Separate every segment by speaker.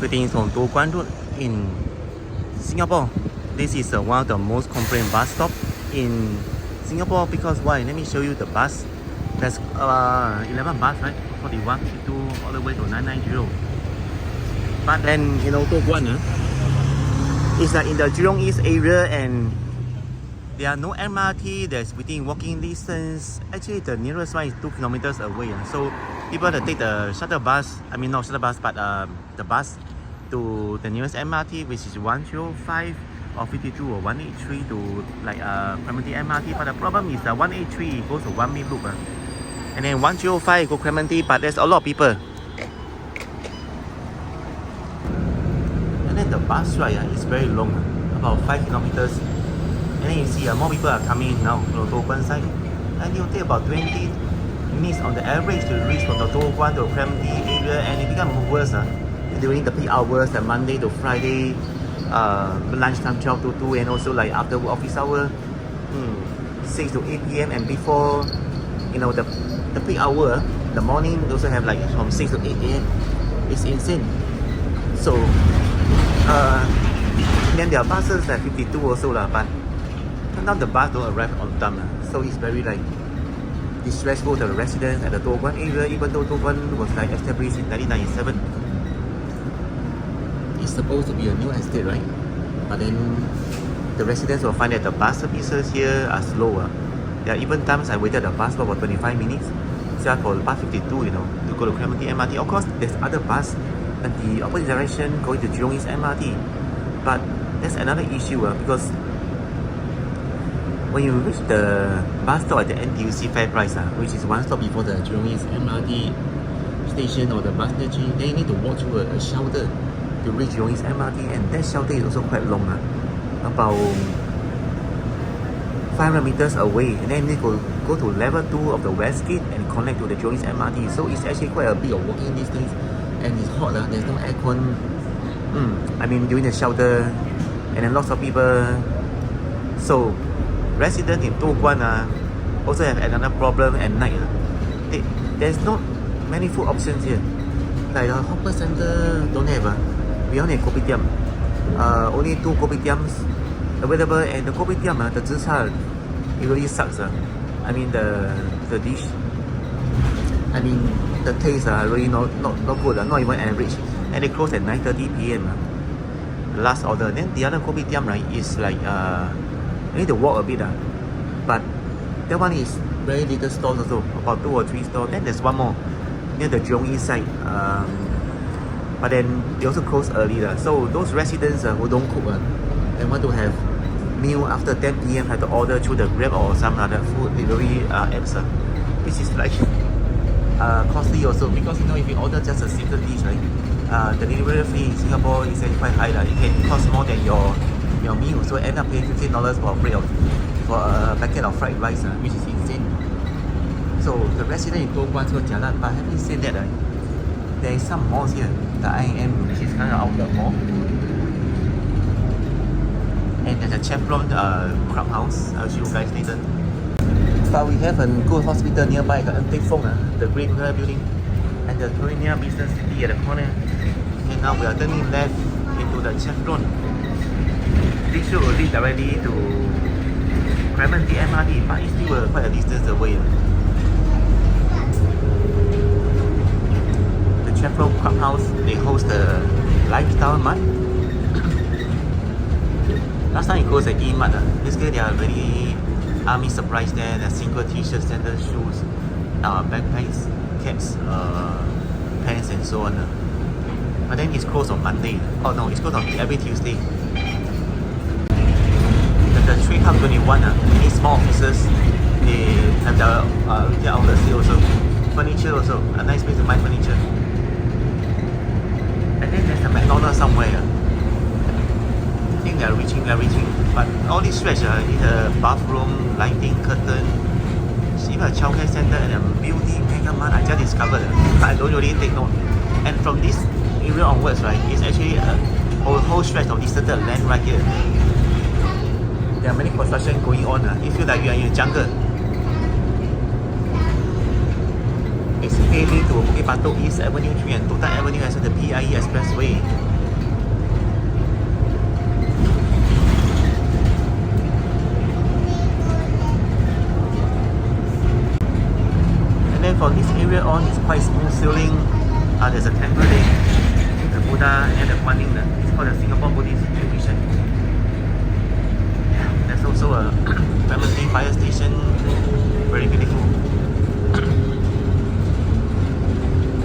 Speaker 1: greetings from Toh Guan Road in Singapore. This is one of the most complained bus stop in Singapore because why? Let me show you the bus. There's 11 bus, right? 41, 52, all the way to 990. But then, you know, Toh Guan, it's like in the Jurong East area and there are no MRT, there's within walking distance. Actually, the nearest one is 2 kilometers away. So people that take the shuttle bus, I mean not shuttle bus, but the bus to the nearest MRT, which is 105 or 52 or 183 to like Clementi MRT. But the problem is that 183 goes to one way loop. And then 105 go Clementi, but there's a lot of people. And then the bus ride is very long, about 5 kilometers. And then you see more people are coming in now from the Toh Guan side. And it will take about 20 minutes on the average to reach from the Toh Guan to Clementi area, and it becomes worse during the peak hours, the Monday to Friday, lunchtime 12 to 2, and also like after office hour, 6 to 8 p.m. and before, you know, the peak hour, the morning also have like from 6 to 8 a.m. It's insane. So, then there are buses at 52 also but sometimes the bus don't arrive on time. So it's very like distressful to the residents at the Toh Guan area, even though Toh Guan was like established in 1997. It's supposed to be a new estate, right? But then the residents will find that the bus services here are slower. There are even times I waited at the bus stop for 25 minutes just for bus 52, you know, to go to Clementi MRT. Of course, there's other bus in the opposite direction going to Jurong East MRT. But there's another issue because when you reach the bus stop at the NTUC FairPrice, which is one stop before the Jurong East MRT station or the bus station, then you need to walk through a shelter to reach Jurong East MRT, and that shelter is also quite long, about 500 meters away, and then you need to go to level 2 of the West Gate and connect to the Jurong East MRT. So it's actually quite a bit of walking distance, and it's hot, there's no aircon. I mean during the shelter, and then lots of people. So residents in Toh Guan also have another problem at night. There's not many food options here. Like the hawker center don't have. We only have kopitiam. Only 2 kopitiams available, and the kopitiam, the zi cha, it really sucks. I mean the dish, I mean the taste really not good, not even average. And they close at 9:30 p.m. The last order. Then the other kopitiam, right, is like you need to walk a bit, but that one is very little stores also, about 2 or 3 stores. Then there's one more near the Jurong East side, but then they also close early. So those residents who don't cook and want to have meal after 10 p.m. have to order through the Grab or some other food delivery apps, which is like costly also, because you know if you order just a single dish, right, the delivery fee in Singapore is quite high. It can cost more than your meal, so end up paying $15 for a packet of fried rice, which is insane. So the resident in Toh Guan so jialat. But having said that, there is some malls here. The IM, which is kind of outlet mall, and there's a Chevron clubhouse. I'll show you guys later. But we have a good hospital nearby, the green color building, and the Torania Business City at the corner. And now we are turning left into the Chevron. This should lead directly to Clementi MRT, but it's still quite a distance away. The Chevron Clubhouse, they host the lifestyle mart. Last time it closed at E-Mart. Basically, they are very army supplies there. There's single t-shirts, sandals, shoes, backpacks, caps, pants, and so on. But then it's closed on Monday. Oh no, it's closed on every Tuesday. The 3 Hub 21, many small offices, they have their outlets here also. Furniture also, a nice place to buy furniture. And then there's a McDonald's somewhere. I think they're reaching. But all this stretch is a bathroom, lighting, curtain, even a childcare center and a beauty mega mart. I just discovered, but I don't really take note. And from this area onwards, right, it's actually a whole stretch of deserted land right here. There are many construction going on. You feel like you are in a jungle. It's paving to Bukit Batok East Avenue 3 and Toh Guan Avenue as well, the PIE Expressway. area on is quite smooth sailing. There's a temple there, the Buddha and the Guan Yin. It's called the Singapore Buddhist Mission. There's also a Clementi fire station, very beautiful.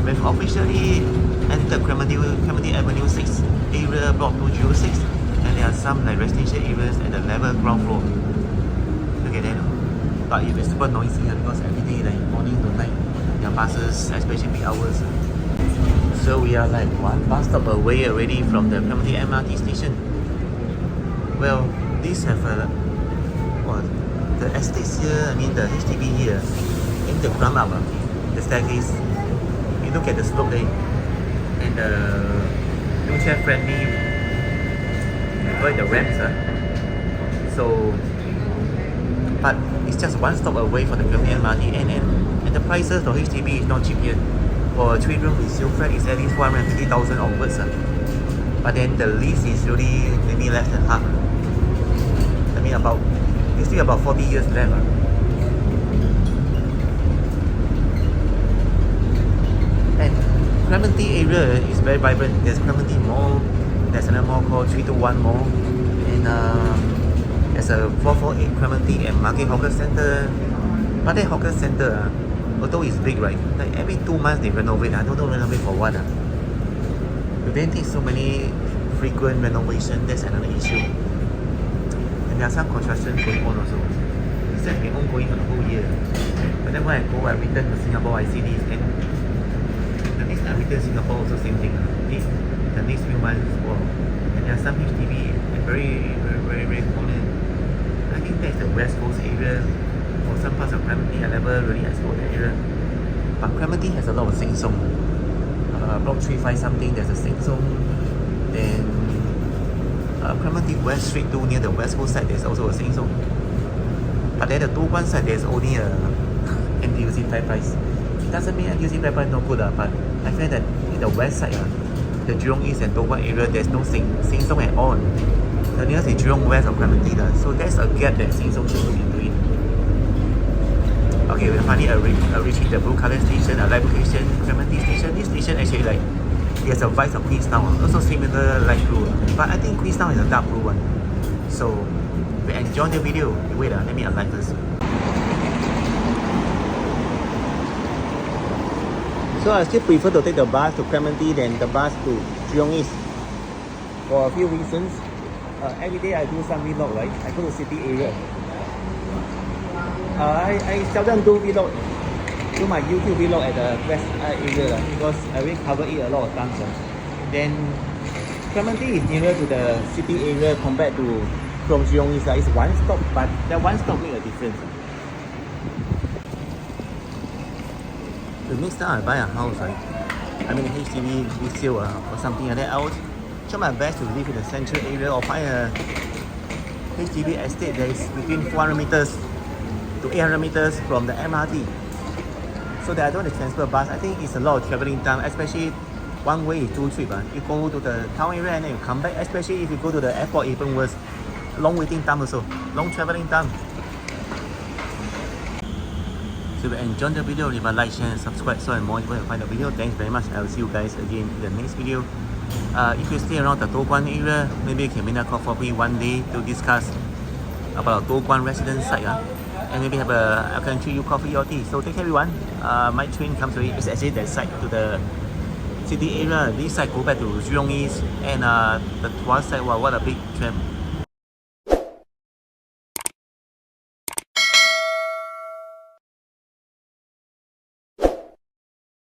Speaker 1: We've officially entered Clementi Avenue 6 area, block 206, and there are some like residential areas at the level ground floor. Look at that. But it's super noisy because every day, like morning to night, there are buses, especially peak hours. So we are like one bus stop away already from the Clementi MRT station. Well, these have the estates here, I mean the HDB here, in the ground up, the staircase. You look at the slope there, and the wheelchair friendly, like the ramps. So, but it's just one stop away from the Clementi MRT, and the prices for HDB is not cheap yet. For a 3-room resale flat, it's at least 450,000 onwards. But then the lease is really maybe less than half. I mean it's still about 40 years left. And Clementi area is very vibrant. There's Clementi Mall, there's another mall called 321 Mall, and there's a 448 Clementi and Market Hawker Center. But that hawker center, although it's big, right? Like every 2 months they renovate. I don't know renovate for what. Do they take so many frequent renovation? That's another issue. And there are some construction going on also. It says been ongoing for the whole year. But then when I go, I return to Singapore, I see this, and the next time I return to Singapore also same thing. The next few months, wow. And there are some HDB and very corner. I think that's the West Coast area. For some parts of Clementi, I never really explored the area. But Clementi has a lot of Sheng Siong. Block 35 something, there's a Sheng Siong. Then Clementi West Street 2 near the West Coast side, there's also a Sheng Siong. But then the Toh Guan side, there's only a NTUC FairPrice. It doesn't mean NTUC FairPrice no good, but I feel that in the west side, the Jurong East and Toh Guan area, there's no Sheng Siong at all. The nearest is Jurong West of Clementi, so there's a gap that Sheng Siong should be doing. Okay, we finally reached the blue color station, a light location, Clementi station. This station actually like there's a vibe of Queenstown, also similar light blue. But I think Queenstown is a dark blue one. So if you enjoy the video, wait, let me unlock first. So I still prefer to take the bus to Clementi than the bus to Jurong East for a few reasons. Every day I do some vlog, right? I go to city area. I seldom do my YouTube vlog at the west area because I will cover it a lot of times. Then Clementi is nearer to the city area compared to from Jurong East. It's one stop, but that one stop makes a difference. The next time I buy a house, right? I mean HDB resale or something like that, I will try my best to live in the central area or find a HDB estate that is between 400 meters to 800 meters from the MRT, so that I don't have to transfer bus. I think it's a lot of traveling time, especially one way is 2 trips. You go to the town area and then you come back, especially if you go to the airport, even worse. Long waiting time also, long traveling time. So if you enjoyed the video, leave a like, share and subscribe so that more people can find the video. Thanks very much. I will see you guys again in the next video. If you stay around the Toh Guan area, maybe you can meet up for me one day to discuss about Toh Guan residence site. And maybe I can treat you coffee or tea. So take care everyone. My train comes already. It's actually that side to the city area. This side go back to Jurong East, and the Tuas side, wow, what a big tram.